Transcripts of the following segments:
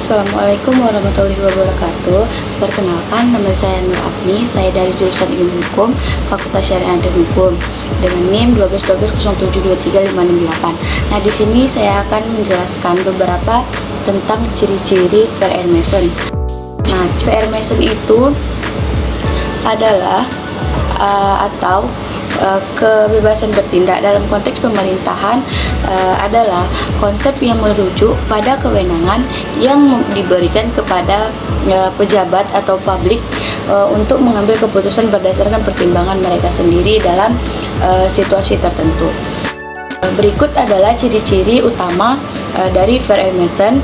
Assalamualaikum warahmatullahi wabarakatuh. Perkenalkan, nama saya Nur Afni. Saya dari jurusan Ilmu Hukum, Fakultas Syariah dan Hukum, dengan NIM 1212072358. Nah, di sini saya akan menjelaskan beberapa tentang ciri-ciri fair and Mason. Nah, fair Mason itu adalah kebebasan bertindak dalam konteks pemerintahan adalah konsep yang merujuk pada kewenangan yang diberikan kepada pejabat atau publik untuk mengambil keputusan berdasarkan pertimbangan mereka sendiri dalam situasi tertentu. Berikut adalah ciri-ciri utama dari fair and Mason,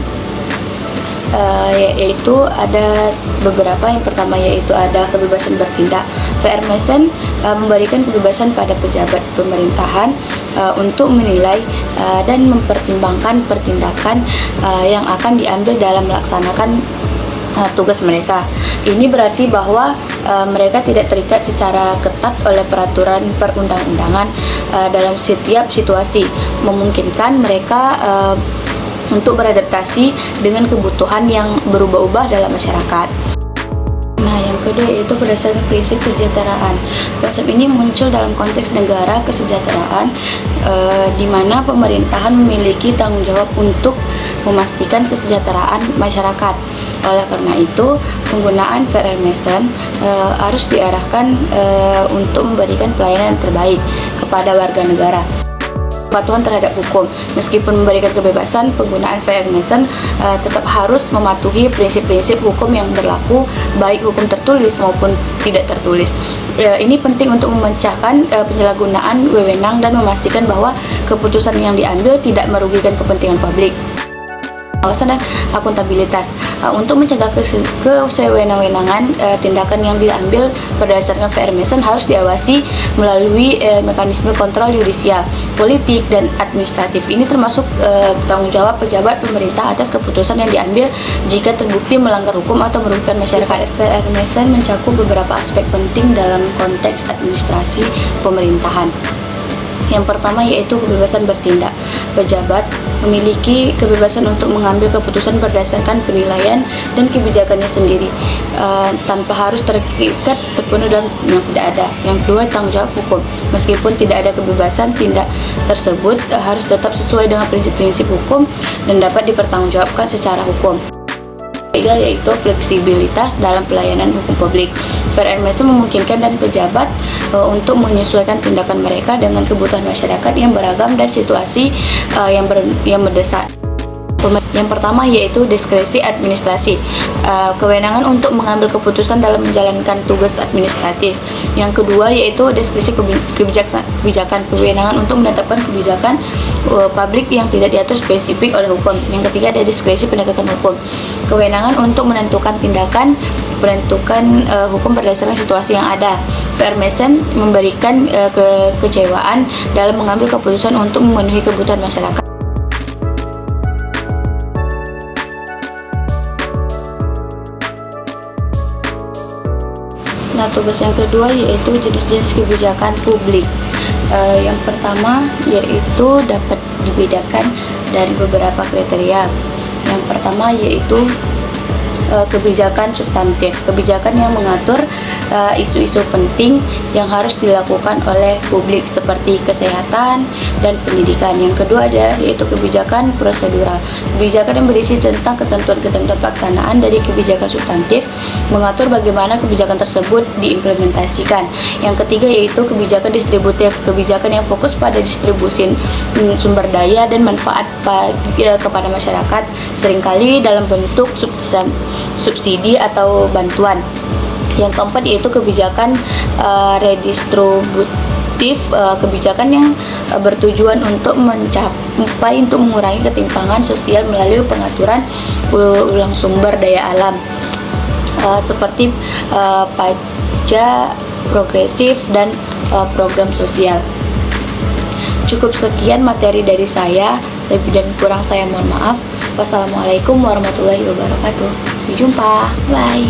yaitu ada beberapa. Yang pertama yaitu ada kebebasan bertindak. Fair Mason memberikan kebebasan pada pejabat pemerintahan untuk menilai dan mempertimbangkan pertindakan yang akan diambil dalam melaksanakan tugas mereka. Ini berarti bahwa mereka tidak terikat secara ketat oleh peraturan perundang-undangan dalam setiap situasi, memungkinkan mereka untuk beradaptasi dengan kebutuhan yang berubah-ubah dalam masyarakat. Nah, yang kedua yaitu berdasarkan prinsip kesejahteraan. Konsep ini muncul dalam konteks negara kesejahteraan, di mana pemerintahan memiliki tanggung jawab untuk memastikan kesejahteraan masyarakat. Oleh karena itu, penggunaan fair and Mason harus diarahkan untuk memberikan pelayanan yang terbaik kepada warga negara. Kepatuhan terhadap hukum. Meskipun memberikan kebebasan, penggunaan fair and Mason tetap harus mematuhi prinsip-prinsip hukum yang berlaku, baik hukum tertulis maupun tidak tertulis. Ini penting untuk memecahkan penyalahgunaan wewenang dan memastikan bahwa keputusan yang diambil tidak merugikan kepentingan publik. Pengawasan dan akuntabilitas. Untuk mencegah kesewenang-wenangan, tindakan yang diambil berdasarkan fair Mason harus diawasi melalui mekanisme kontrol yudisial, politik, dan administratif. Ini termasuk tanggung jawab pejabat pemerintah atas keputusan yang diambil jika terbukti melanggar hukum atau merugikan masyarakat. Fair Mason mencakup beberapa aspek penting dalam konteks administrasi pemerintahan. Yang pertama yaitu kebebasan bertindak. Pejabat memiliki kebebasan untuk mengambil keputusan berdasarkan penilaian dan kebijakannya sendiri, tanpa harus terikat terpenuh dan yang tidak ada. Yang kedua, tanggung jawab hukum. Meskipun tidak ada kebebasan, tindak tersebut harus tetap sesuai dengan prinsip-prinsip hukum dan dapat dipertanggungjawabkan secara hukum. Ketiga yaitu fleksibilitas dalam pelayanan hukum publik. Fair and Mason memungkinkan dan pejabat untuk menyesuaikan tindakan mereka dengan kebutuhan masyarakat yang beragam dan situasi yang mendesak. Yang pertama yaitu diskresi administrasi, kewenangan untuk mengambil keputusan dalam menjalankan tugas administratif. Yang kedua yaitu diskresi kebijakan, kewenangan untuk menetapkan kebijakan publik yang tidak diatur spesifik oleh hukum. Yang ketiga ada diskresi penegakan hukum, kewenangan untuk menentukan tindakan hukum berdasarkan situasi yang ada. Fair Mason memberikan kekecewaan dalam mengambil keputusan untuk memenuhi kebutuhan masyarakat. Nah, tugas yang kedua yaitu jenis-jenis kebijakan publik. Yang pertama yaitu dapat dibedakan dari beberapa kriteria. Yang pertama yaitu kebijakan substantif, kebijakan yang mengatur isu-isu penting yang harus dilakukan oleh publik seperti kesehatan dan pendidikan. Yang kedua ada yaitu kebijakan prosedural, kebijakan yang berisi tentang ketentuan-ketentuan pelaksanaan dari kebijakan substantif, mengatur bagaimana kebijakan tersebut diimplementasikan. Yang ketiga yaitu kebijakan distributif, kebijakan yang fokus pada distribusi sumber daya dan manfaat kepada masyarakat, seringkali dalam bentuk subsidi atau bantuan. Yang keempat yaitu kebijakan redistributif, kebijakan yang bertujuan untuk mengurangi ketimpangan sosial melalui pengaturan ulang sumber daya alam, seperti pajak progresif dan program sosial. Cukup sekian materi dari saya, lebih dan kurang saya mohon maaf. Wassalamualaikum warahmatullahi wabarakatuh. Sampai jumpa, bye.